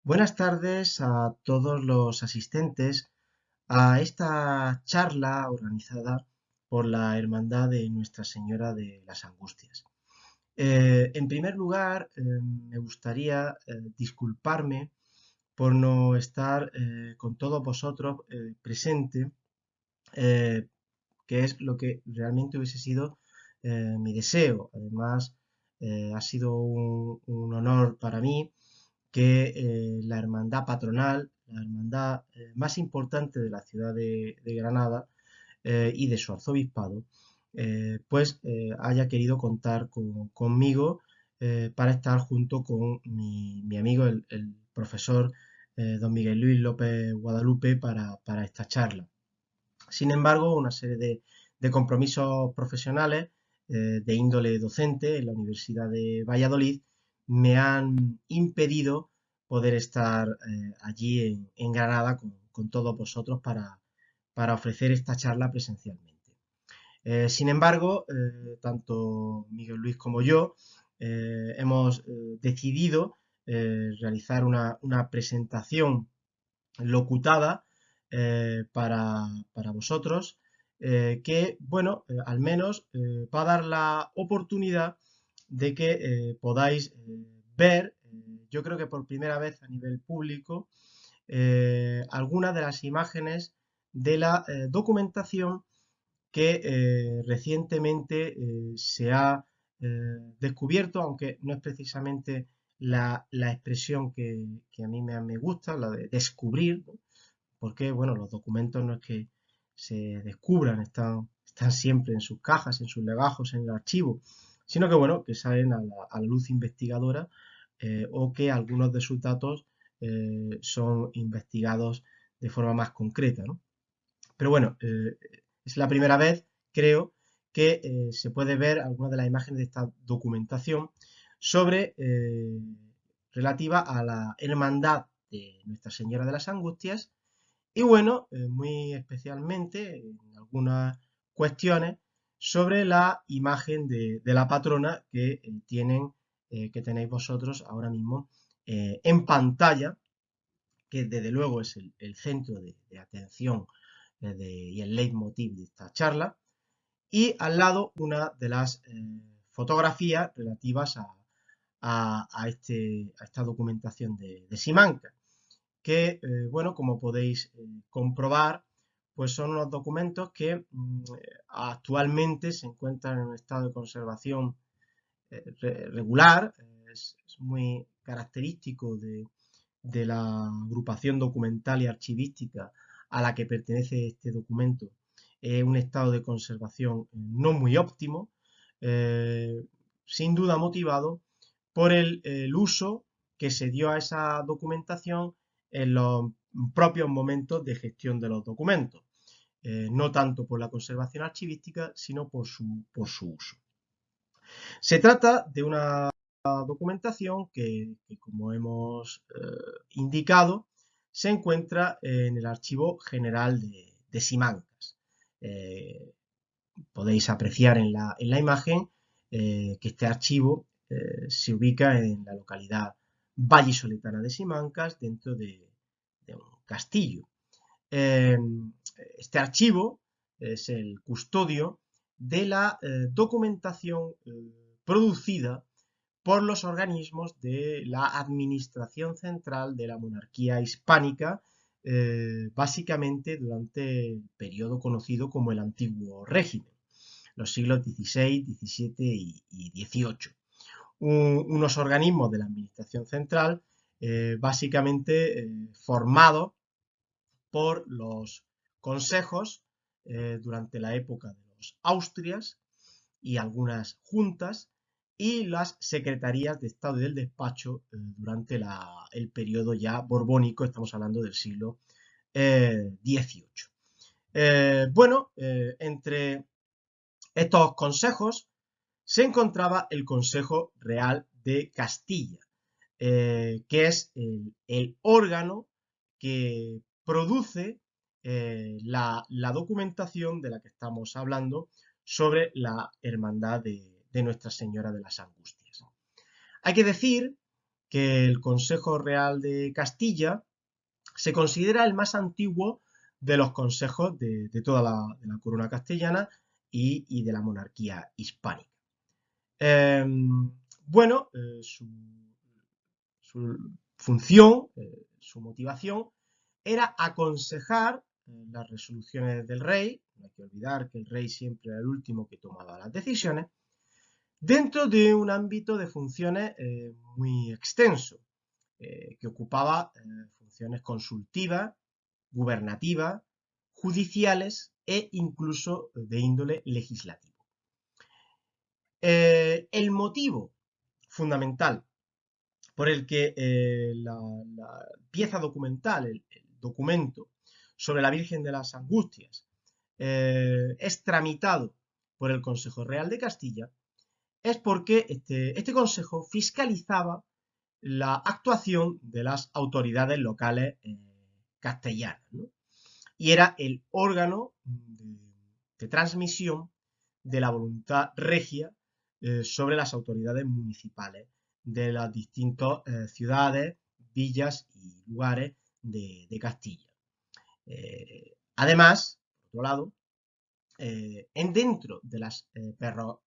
Buenas tardes a todos los asistentes a esta charla organizada por la Hermandad de Nuestra Señora de las Angustias. En primer lugar, me gustaría disculparme por no estar con todos vosotros presente, eh, que es lo que realmente hubiese sido mi deseo. Además, ha sido un honor para mí que la hermandad patronal, la hermandad más importante de la ciudad de Granada y de su arzobispado, haya querido contar conmigo para estar junto con mi amigo, el profesor don Miguel Luis López Guadalupe, para esta charla. Sin embargo, una serie de compromisos profesionales de índole docente en la Universidad de Valladolid me han impedido poder estar allí en Granada con todos vosotros para ofrecer esta charla presencialmente. Sin embargo, tanto Miguel Luis como yo hemos decidido realizar una presentación locutada para vosotros, que, bueno, al menos va a dar la oportunidad de que podáis ver, yo creo que por primera vez a nivel público, algunas de las imágenes de la documentación que recientemente se ha descubierto, aunque no es precisamente la expresión que a mí me gusta, la de descubrir, ¿no? Porque, bueno, los documentos no es que se descubran, están siempre en sus cajas, en sus legajos, en el archivo, sino que, bueno, que salen a la luz investigadora o que algunos de sus datos son investigados de forma más concreta, ¿no? Pero bueno, es la primera vez, creo, que se puede ver algunas de las imágenes de esta documentación sobre relativa a la hermandad de Nuestra Señora de las Angustias y bueno, muy especialmente en algunas cuestiones sobre la imagen de la patrona que tenéis vosotros ahora mismo en pantalla, que desde luego es el centro de atención y el leitmotiv de esta charla, y al lado una de las fotografías relativas a esta documentación de Simancas que, bueno, como podéis comprobar, pues son unos documentos que actualmente se encuentran en un estado de conservación regular, es muy característico de la agrupación documental y archivística a la que pertenece este documento, un estado de conservación no muy óptimo, eh, sin duda motivado por el uso que se dio a esa documentación en los propios momentos de gestión de los documentos, no tanto por la conservación archivística, sino por su uso. Se trata de una documentación que como hemos indicado, se encuentra en el Archivo General de Simancas. Eh, Podéis apreciar en la imagen que este archivo se ubica en la localidad vallisoletana de Simancas, dentro de un castillo. Eh, este archivo es el custodio de la documentación producida por los organismos de la Administración Central de la Monarquía Hispánica, básicamente durante el periodo conocido como el Antiguo Régimen, los siglos XVI, XVII y XVIII. Unos organismos de la Administración Central, básicamente formados por los consejos durante la época de los Austrias y algunas juntas y las secretarías de Estado y del despacho durante el periodo ya borbónico, estamos hablando del siglo XVIII. Bueno, entre estos consejos se encontraba el Consejo Real de Castilla, que es el órgano que produce la documentación de la que estamos hablando sobre la hermandad de Nuestra Señora de las Angustias. Hay que decir que el Consejo Real de Castilla se considera el más antiguo de los consejos de toda de la corona castellana y de la monarquía hispánica. Bueno, su función, su motivación, era aconsejar las resoluciones del rey. No hay que olvidar que el rey siempre era el último que tomaba las decisiones, dentro de un ámbito de funciones muy extenso, que ocupaba funciones consultivas, gubernativas, judiciales e incluso de índole legislativo. El motivo fundamental por el que la pieza documental, el documento sobre la Virgen de las Angustias, es tramitado por el Consejo Real de Castilla, es porque este consejo fiscalizaba la actuación de las autoridades locales castellanas, ¿no? Y era el órgano de transmisión de la voluntad regia sobre las autoridades municipales de las distintas ciudades, villas y lugares de Castilla. Además, por otro lado, dentro de las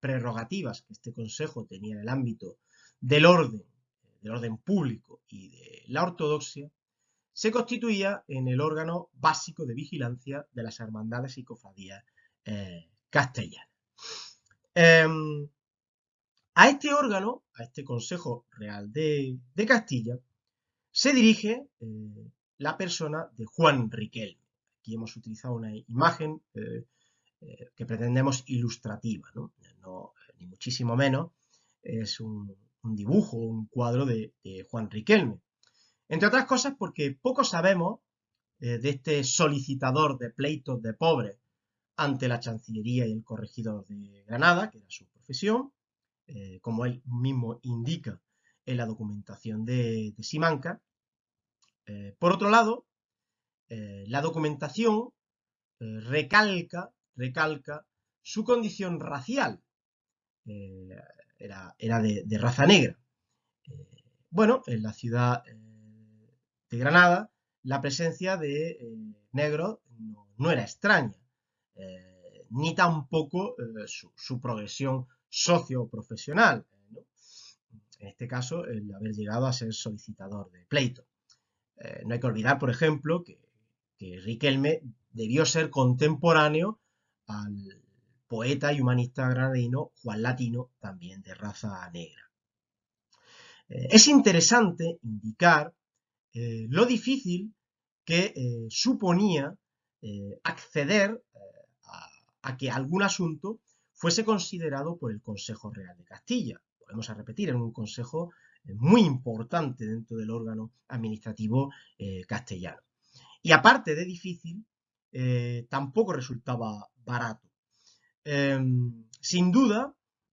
prerrogativas que este consejo tenía en el ámbito del orden público y de la ortodoxia, se constituía en el órgano básico de vigilancia de las hermandades y cofradías castellanas. A este órgano, a este Consejo Real de Castilla, se dirige la persona de Juan Riquelme. Aquí hemos utilizado una imagen que pretendemos ilustrativa, ¿no? Ni muchísimo menos es un dibujo, un cuadro de Juan Riquelme. Entre otras cosas porque poco sabemos de este solicitador de pleitos de pobres ante la Chancillería y el Corregidor de Granada, que era su profesión, como él mismo indica en la documentación de Simancas. Por otro lado, la documentación recalca su condición racial. Era de raza negra. Bueno, en la ciudad de Granada, la presencia de negros no era extraña, ni tampoco su progresión socioprofesional, ¿no? En este caso, el haber llegado a ser solicitador de pleito. No hay que olvidar, por ejemplo, que Riquelme debió ser contemporáneo al poeta y humanista granadino Juan Latino, también de raza negra. Es interesante indicar lo difícil que suponía acceder a que algún asunto fuese considerado por el Consejo Real de Castilla. Volvemos a repetir, era un consejo muy importante dentro del órgano administrativo castellano. Y aparte de difícil, tampoco resultaba barato. Sin duda,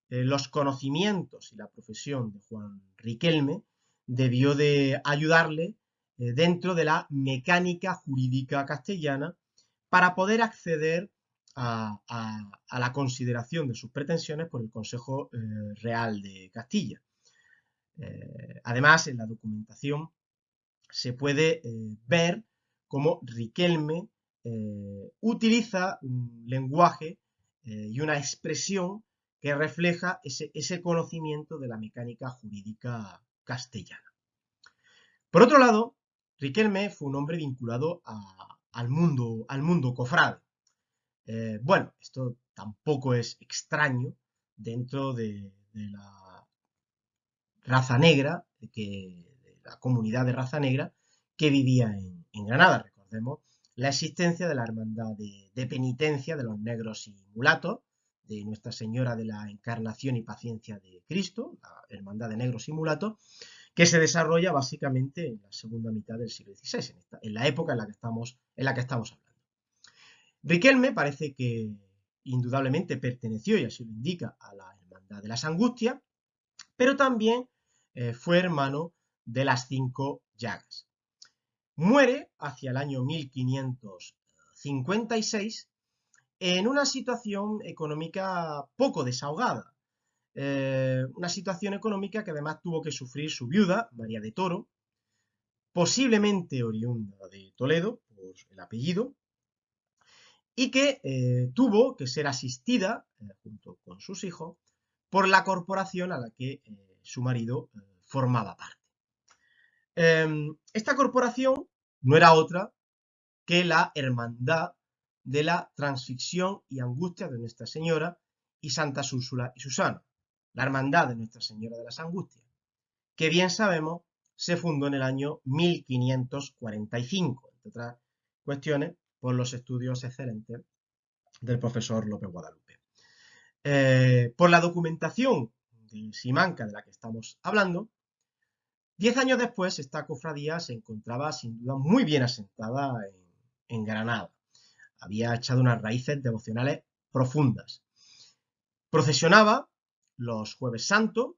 los conocimientos y la profesión de Juan Riquelme debió de ayudarle dentro de la mecánica jurídica castellana para poder acceder a la consideración de sus pretensiones por el Consejo Real de Castilla. Además, en la documentación se puede ver cómo Riquelme utiliza un lenguaje y una expresión que refleja ese conocimiento de la mecánica jurídica castellana. Por otro lado, Riquelme fue un hombre vinculado al mundo cofrade. Bueno, esto tampoco es extraño dentro de la raza negra, de la comunidad de raza negra que vivía en Granada. Recordemos la existencia de la hermandad de penitencia de los negros y mulatos, de Nuestra Señora de la Encarnación y Paciencia de Cristo, la hermandad de negros y mulatos, que se desarrolla básicamente en la segunda mitad del siglo XVI, en la época en la que estamos hablando. Riquelme parece que indudablemente perteneció, y así lo indica, a la Hermandad de las Angustias, pero también fue hermano de las Cinco Llagas. Muere hacia el año 1556 en una situación económica poco desahogada. una situación económica que además tuvo que sufrir su viuda, María de Toro, posiblemente oriunda de Toledo, por el apellido, y que tuvo que ser asistida, junto con sus hijos, por la corporación a la que su marido formaba parte. Esta corporación no era otra que la Hermandad de la Transfixión y Angustia de Nuestra Señora y Santas Úrsula y Susana, la Hermandad de Nuestra Señora de las Angustias, que bien sabemos se fundó en el año 1545, entre otras cuestiones, por los estudios excelentes del profesor López Guadalupe. Por la documentación de Simancas de la que estamos hablando, 10 años después esta cofradía se encontraba sin duda muy bien asentada en Granada. Había echado unas raíces devocionales profundas. Procesionaba los Jueves Santos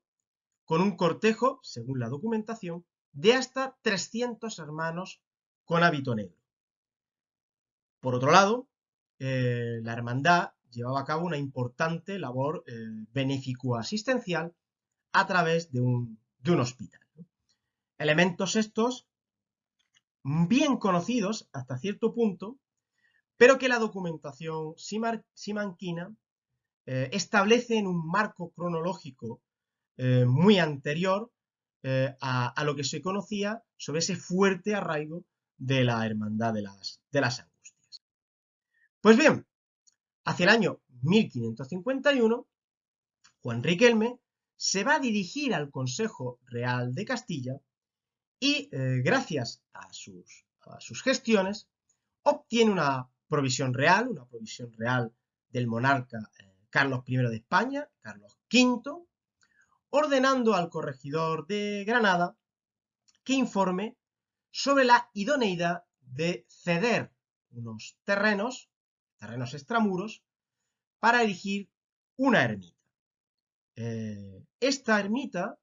con un cortejo, según la documentación, de hasta 300 hermanos con hábito negro. Por otro lado, la hermandad llevaba a cabo una importante labor benéfico-asistencial a través de un hospital. Elementos estos bien conocidos hasta cierto punto, pero que la documentación simanquina establece en un marco cronológico muy anterior a lo que se conocía sobre ese fuerte arraigo de la hermandad de las Angustias. Pues bien, hacia el año 1551, Juan Riquelme se va a dirigir al Consejo Real de Castilla y, gracias a sus gestiones, obtiene una provisión real del monarca Carlos I de España, Carlos V, ordenando al corregidor de Granada que informe sobre la idoneidad de ceder unos terrenos extramuros, para erigir una ermita. Esta ermita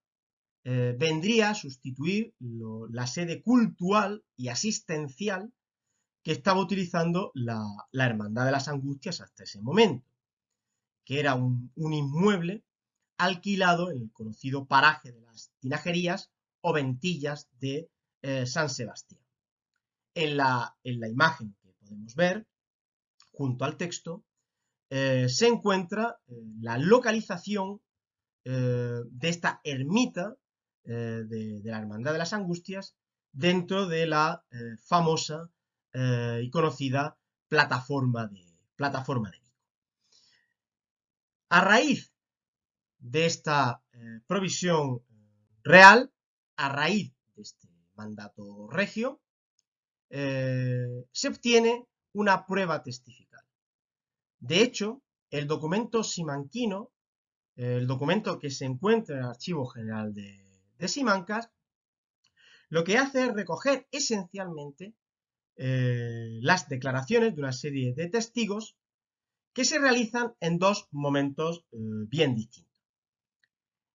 vendría a sustituir la sede cultural y asistencial que estaba utilizando la Hermandad de las Angustias hasta ese momento, que era un inmueble alquilado en el conocido paraje de las Tinajerías o Ventillas de San Sebastián. En la imagen que podemos ver, junto al texto, se encuentra la localización de esta ermita de la Hermandad de las Angustias dentro de la famosa y conocida plataforma de Vico. A raíz de esta provisión real, a raíz de este mandato regio, se obtiene una prueba testifical. De hecho, el documento simanquino, el documento que se encuentra en el Archivo General de Simancas, lo que hace es recoger esencialmente las declaraciones de una serie de testigos que se realizan en dos momentos bien distintos.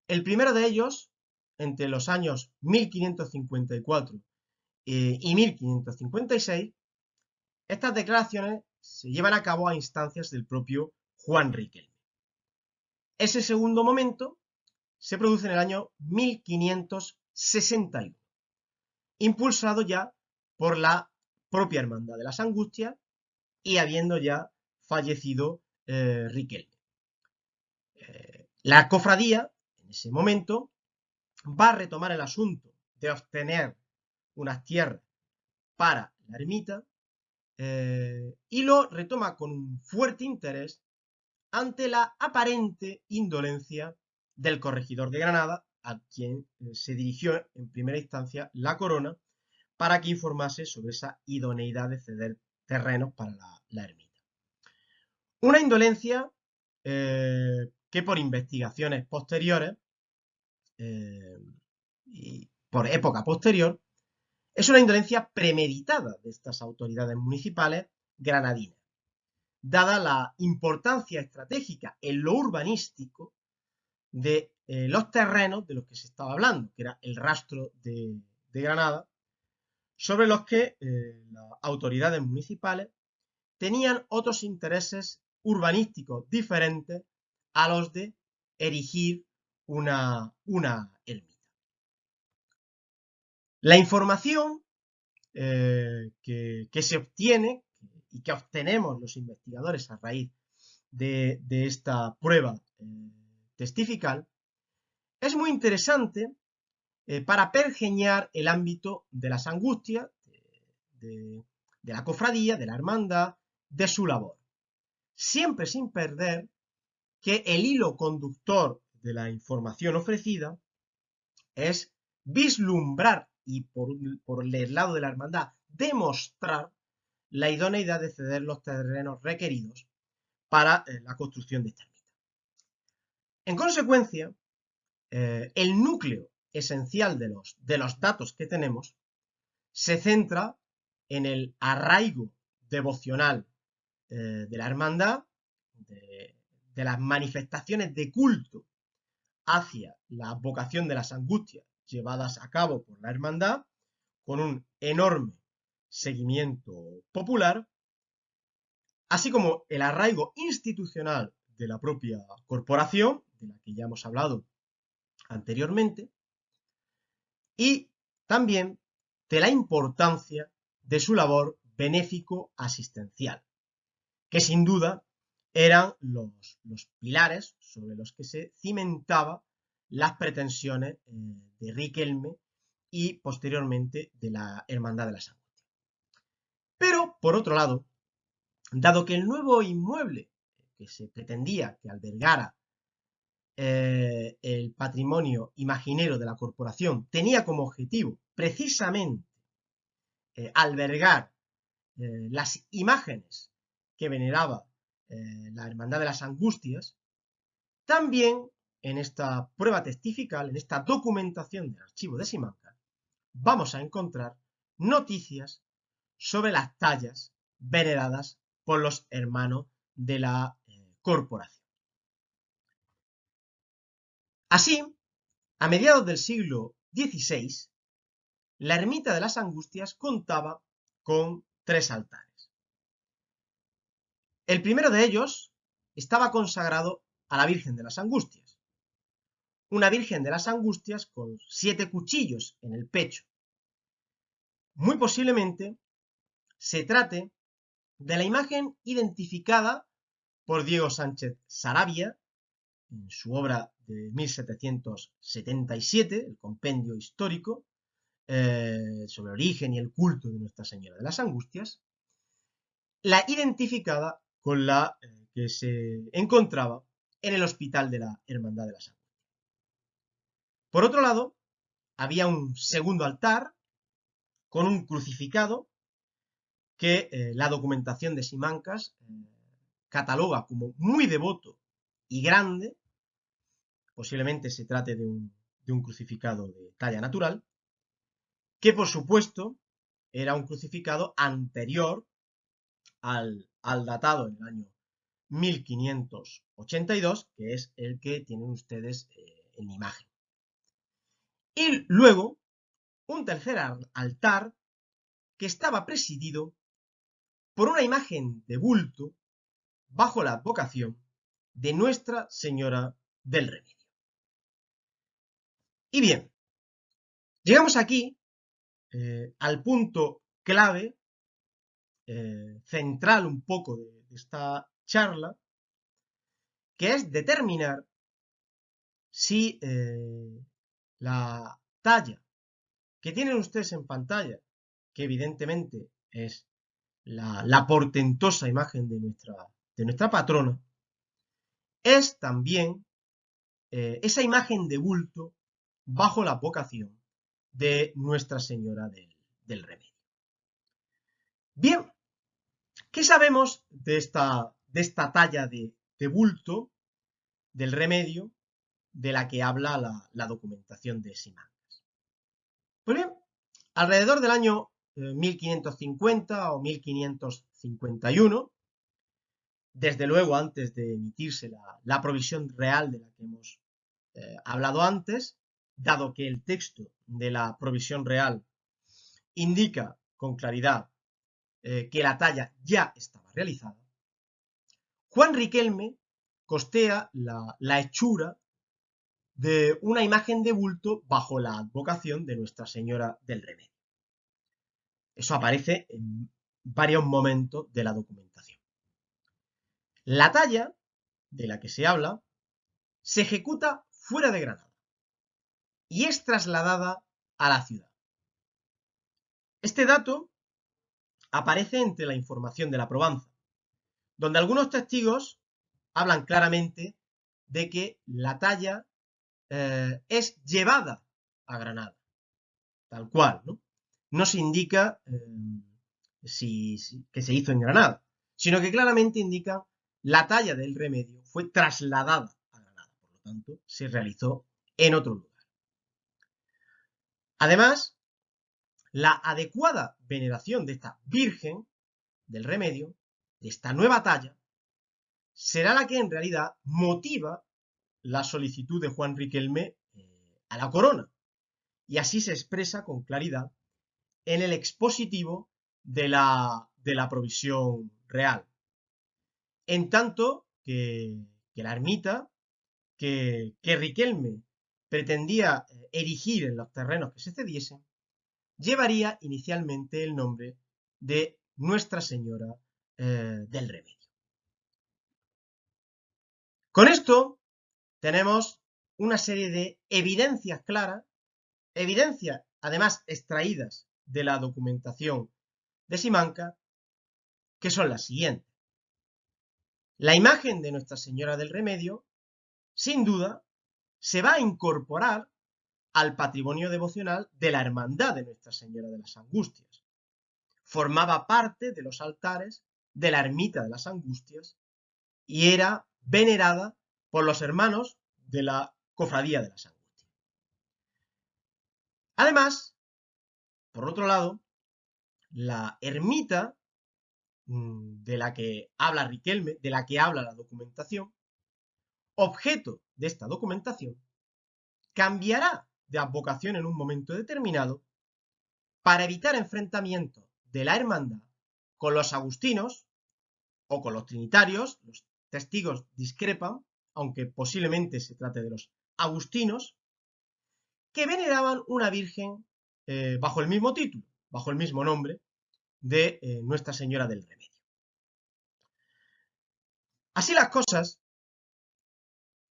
El primero de ellos, entre los años 1554 y 1556, estas declaraciones se llevan a cabo a instancias del propio Juan Riquelme. Ese segundo momento se produce en el año 1561, impulsado ya por la propia Hermandad de las Angustias y habiendo ya fallecido Riquelme. La cofradía, en ese momento, va a retomar el asunto de obtener unas tierras para la ermita y lo retoma con un fuerte interés ante la aparente indolencia del corregidor de Granada, a quien se dirigió en primera instancia la corona para que informase sobre esa idoneidad de ceder terrenos para la ermita. Una indolencia que por investigaciones posteriores y por época posterior, es una indolencia premeditada de estas autoridades municipales granadinas, dada la importancia estratégica en lo urbanístico de los terrenos de los que se estaba hablando, que era el rastro de Granada, sobre los que las autoridades municipales tenían otros intereses urbanísticos diferentes a los de erigir una ermita. La información que se obtiene y que obtenemos los investigadores a raíz de esta prueba testifical es muy interesante para pergeñar el ámbito de las angustias, de la cofradía, de la hermandad, de su labor. Siempre sin perder que el hilo conductor de la información ofrecida es vislumbrar y por el lado de la hermandad demostrar la idoneidad de ceder los terrenos requeridos para la construcción de esta ermita. En consecuencia, el núcleo esencial de los datos que tenemos se centra en el arraigo devocional de la hermandad, de las manifestaciones de culto hacia la vocación de las angustias llevadas a cabo por la hermandad, con un enorme seguimiento popular, así como el arraigo institucional de la propia corporación, de la que ya hemos hablado anteriormente, y también de la importancia de su labor benéfico-asistencial, que sin duda eran los pilares sobre los que se cimentaba las pretensiones de Riquelme y posteriormente de la Hermandad de las Angustias. Pero, por otro lado, dado que el nuevo inmueble que se pretendía que albergara el patrimonio imaginero de la corporación tenía como objetivo precisamente albergar las imágenes que veneraba la Hermandad de las Angustias, también en esta prueba testifical, en esta documentación del archivo de Simancas, vamos a encontrar noticias sobre las tallas veneradas por los hermanos de la corporación. Así, a mediados del siglo XVI, la ermita de las Angustias contaba con 3 altares. El primero de ellos estaba consagrado a la Virgen de las Angustias, una Virgen de las Angustias con 7 cuchillos en el pecho. Muy posiblemente se trate de la imagen identificada por Diego Sánchez Saravia en su obra de 1777, el compendio histórico, sobre el origen y el culto de Nuestra Señora de las Angustias, la identificada con la que se encontraba en el hospital de la Hermandad de las Angustias. Por otro lado, había un segundo altar con un crucificado que la documentación de Simancas cataloga como muy devoto y grande, posiblemente se trate de un crucificado de talla natural, que por supuesto era un crucificado anterior al datado en el año 1582, que es el que tienen ustedes en la imagen. Y luego un tercer altar que estaba presidido por una imagen de bulto bajo la advocación de Nuestra Señora del Remedio. Y bien, llegamos aquí al punto clave, central un poco de esta charla, que es determinar si la talla que tienen ustedes en pantalla, que evidentemente es la portentosa imagen de nuestra patrona, es también esa imagen de bulto bajo la advocación de Nuestra Señora del Remedio. Bien, ¿qué sabemos de esta talla de bulto del Remedio de la que habla la documentación de Simancas? Pues bien, alrededor del año 1550 o 1551, desde luego antes de emitirse la provisión real de la que hemos hablado antes, dado que el texto de la provisión real indica con claridad que la talla ya estaba realizada, Juan Riquelme costea la hechura de una imagen de bulto bajo la advocación de Nuestra Señora del Remedio. Eso aparece en varios momentos de la documentación. La talla de la que se habla se ejecuta fuera de Granada y es trasladada a la ciudad. Este dato aparece entre la información de la probanza, donde algunos testigos hablan claramente de que la talla es llevada a Granada, tal cual, ¿no? No se indica que se hizo en Granada, sino que claramente indica la talla del remedio fue trasladada a Granada, por lo tanto, se realizó en otro lugar. Además, la adecuada veneración de esta Virgen del Remedio, de esta nueva talla, será la que en realidad motiva la solicitud de Juan Riquelme a la corona. Y así se expresa con claridad en el expositivo de la provisión real. En tanto que la ermita que Riquelme pretendía erigir en los terrenos que se cediesen, llevaría inicialmente el nombre de Nuestra Señora del Remedio. Con esto tenemos una serie de evidencias claras, evidencias además extraídas de la documentación de Simancas, que son las siguientes. La imagen de Nuestra Señora del Remedio, sin duda, se va a incorporar al patrimonio devocional de la Hermandad de Nuestra Señora de las Angustias. Formaba parte de los altares de la ermita de las Angustias y era venerada por los hermanos de la Cofradía de las Angustias. Además, por otro lado, la ermita de la que habla Riquelme, de la que habla la documentación, objeto de esta documentación, cambiará de advocación en un momento determinado para evitar enfrentamientos de la hermandad con los agustinos o con los trinitarios. Los testigos discrepan, aunque posiblemente se trate de los agustinos, que veneraban una virgen bajo el mismo título, bajo el mismo nombre de Nuestra Señora del Remedio. Así las cosas,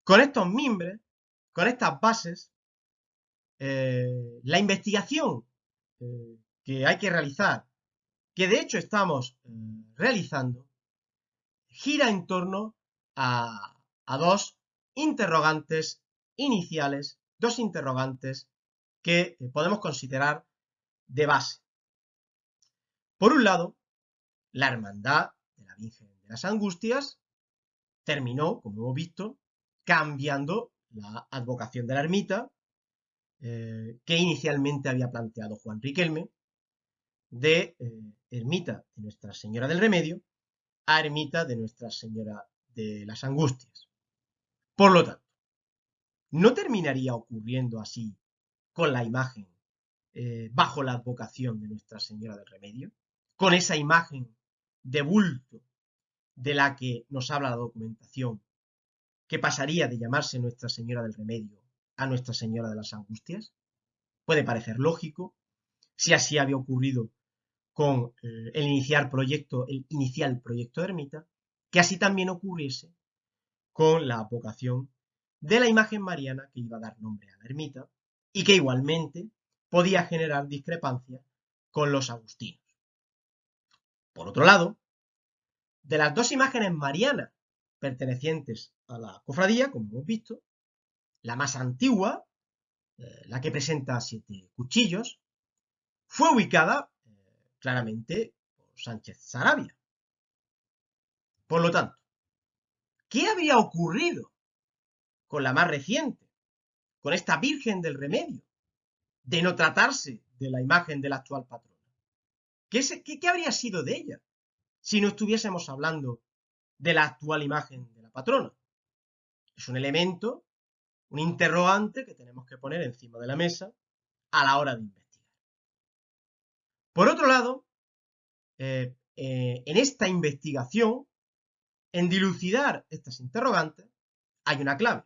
con estos mimbres, con estas bases, la investigación que hay que realizar, que de hecho estamos realizando, gira en torno a dos interrogantes iniciales, dos interrogantes que podemos considerar de base. Por un lado, la hermandad de la Virgen de las Angustias terminó, como hemos visto, cambiando la advocación de la ermita que inicialmente había planteado Juan Riquelme, de ermita de Nuestra Señora del Remedio a ermita de Nuestra Señora de las Angustias. Por lo tanto, ¿no terminaría ocurriendo así con la imagen bajo la advocación de Nuestra Señora del Remedio? Con esa imagen de bulto de la que nos habla la documentación, que pasaría de llamarse Nuestra Señora del Remedio a Nuestra Señora de las Angustias. Puede parecer lógico, si así había ocurrido con el inicial proyecto de ermita, que así también ocurriese con la advocación de la imagen mariana que iba a dar nombre a la ermita y que igualmente podía generar discrepancias con los agustinos. Por otro lado, de las dos imágenes marianas pertenecientes a la cofradía, como hemos visto, la más antigua, la que presenta 7 cuchillos, fue ubicada claramente por Sánchez Sarabia. Por lo tanto, ¿qué habría ocurrido con la más reciente, con esta Virgen del Remedio, de no tratarse de la imagen de la actual patrona? ¿Qué habría sido de ella si no estuviésemos hablando de la actual imagen de la patrona? Es un elemento, un interrogante que tenemos que poner encima de la mesa a la hora de investigar. Por otro lado, en esta investigación, en dilucidar estas interrogantes, hay una clave.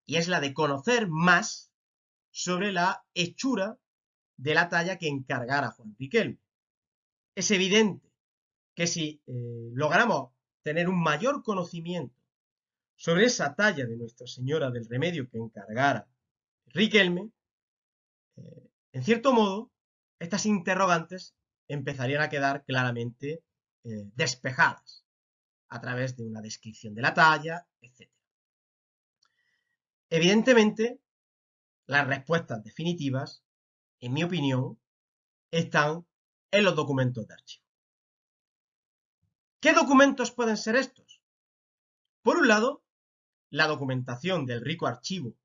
y es la de conocer más sobre la hechura de la talla que encargara Juan Riquelme. Es evidente que si logramos tener un mayor conocimiento sobre esa talla de Nuestra Señora del Remedio que encargara Riquelme, en cierto modo, estas interrogantes empezarían a quedar claramente despejadas a través de una descripción de la talla, etc. Evidentemente, las respuestas definitivas, en mi opinión, están en los documentos de archivo. ¿Qué documentos pueden ser estos? Por un lado, la documentación del rico archivo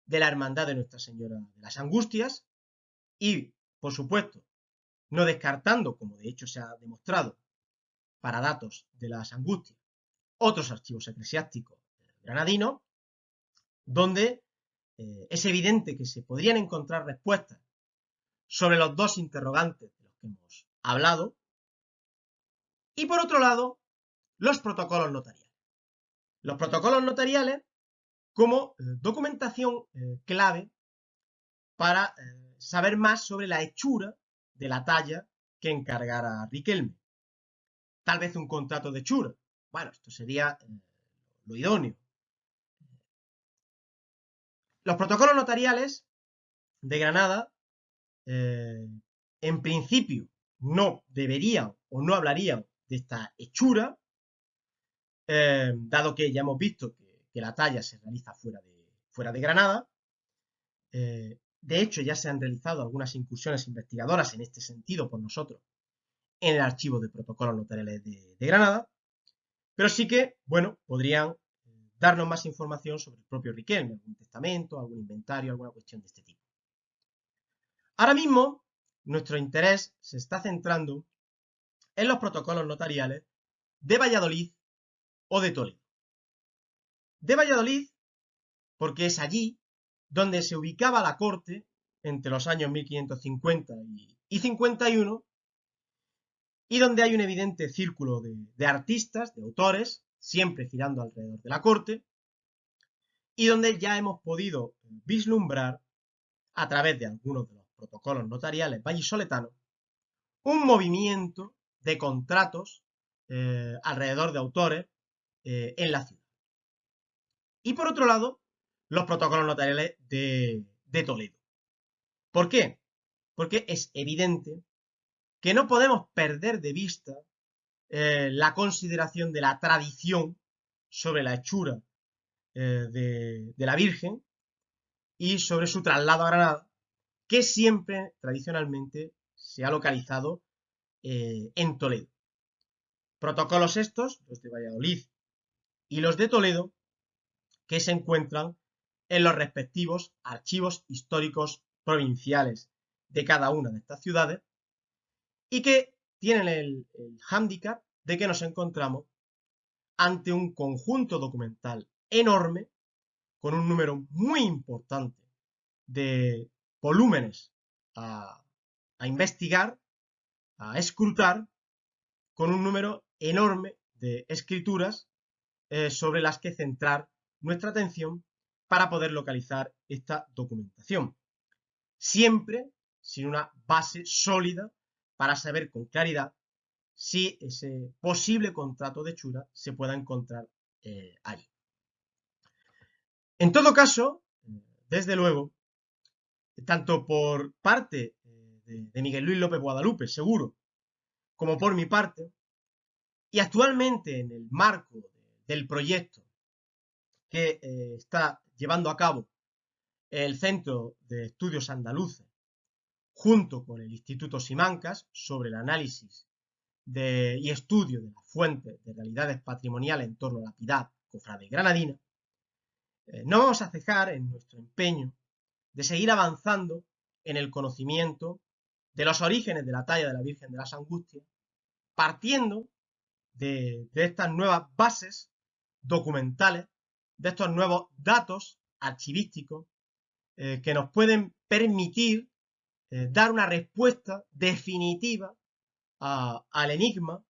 de la Hermandad de Nuestra Señora de las Angustias y, por supuesto, no descartando, como de hecho se ha demostrado, para datos de las Angustias, otros archivos eclesiásticos granadinos, donde es evidente que se podrían encontrar respuestas sobre los dos interrogantes de los que hemos hablado, y por otro lado, los protocolos notariales. Los protocolos notariales como documentación clave para saber más sobre la hechura de la talla que encargara Riquelme. Tal vez un contrato de hechura. Bueno, esto sería lo idóneo. Los protocolos notariales de Granada, en principio, no deberían o no hablarían de esta hechura, dado que ya hemos visto que la talla se realiza fuera de Granada. De hecho, ya se han realizado algunas incursiones investigadoras en este sentido por nosotros en el archivo de protocolos notariales de Granada, pero sí que, bueno, podrían darnos más información sobre el propio Riquelme, algún testamento, algún inventario, alguna cuestión de este tipo. Ahora mismo, nuestro interés se está centrando en los protocolos notariales de Valladolid o de Toledo. De Valladolid, porque es allí donde se ubicaba la corte entre los años 1550 y 51, y donde hay un evidente círculo de artistas, de autores, siempre girando alrededor de la corte, y donde ya hemos podido vislumbrar, a través de algunos de los protocolos notariales vallisoletanos, un movimiento de contratos alrededor de autores en la ciudad. Y por otro lado, los protocolos notariales de Toledo. ¿Por qué? Porque es evidente que no podemos perder de vista la consideración de la tradición sobre la hechura de la Virgen y sobre su traslado a Granada, que siempre tradicionalmente se ha localizado en Toledo. Protocolos estos, los de Valladolid y los de Toledo, que se encuentran en los respectivos archivos históricos provinciales de cada una de estas ciudades y que tienen el hándicap de que nos encontramos ante un conjunto documental enorme con un número muy importante de volúmenes a investigar, a escrutar, con un número enorme de escrituras sobre las que centrar nuestra atención para poder localizar esta documentación. Siempre sin una base sólida para saber con claridad si ese posible contrato de hechura se pueda encontrar allí. En todo caso, desde luego, tanto por parte de Miguel Luis López Guadalupe, seguro, como por mi parte, y actualmente en el marco del proyecto que está llevando a cabo el Centro de Estudios Andaluces, junto con el Instituto Simancas, sobre el análisis y estudio de las fuentes de realidades patrimoniales en torno a la piedad cofrade granadina, no vamos a cejar en nuestro empeño de seguir avanzando en el conocimiento de los orígenes de la talla de la Virgen de las Angustias, partiendo de estas nuevas bases documentales, de estos nuevos datos archivísticos que nos pueden permitir dar una respuesta definitiva al enigma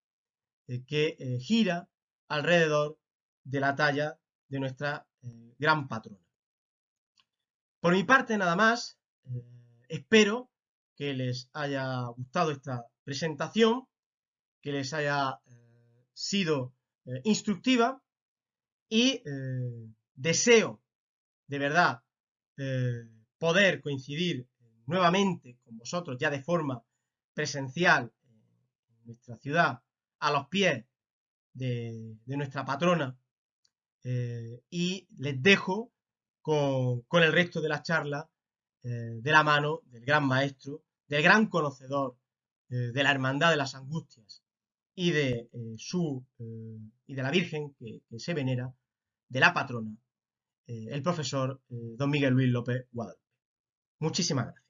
que gira alrededor de la talla de nuestra gran patrona. Por mi parte, nada más. Espero que les haya gustado esta presentación, que les haya sido instructiva y deseo de verdad poder coincidir nuevamente con vosotros ya de forma presencial en nuestra ciudad, a los pies de nuestra patrona, y les dejo con el resto de la charla de la mano del gran maestro, del gran conocedor de la Hermandad de las Angustias y y de la Virgen que se venera, de la patrona, el profesor don Miguel Luis López Guadalupe. Muchísimas gracias.